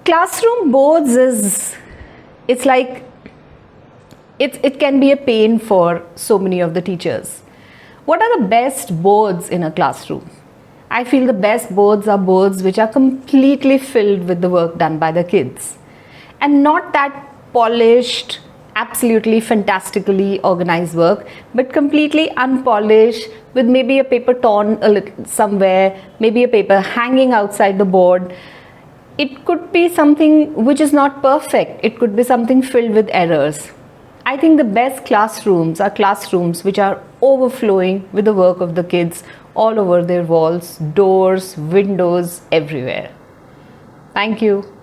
Classroom boards it's like it can be a pain for so many of the teachers. What are the best boards in a classroom? I feel the best boards are boards which are completely filled with the work done by the kids, and not that polished, absolutely fantastically organized work, but completely unpolished, with maybe a paper torn a little somewhere, maybe a paper hanging outside the board. It could be something which is not perfect. It could be something filled with errors. I think the best classrooms are classrooms which are overflowing with the work of the kids all over their walls, doors, windows, everywhere. Thank you.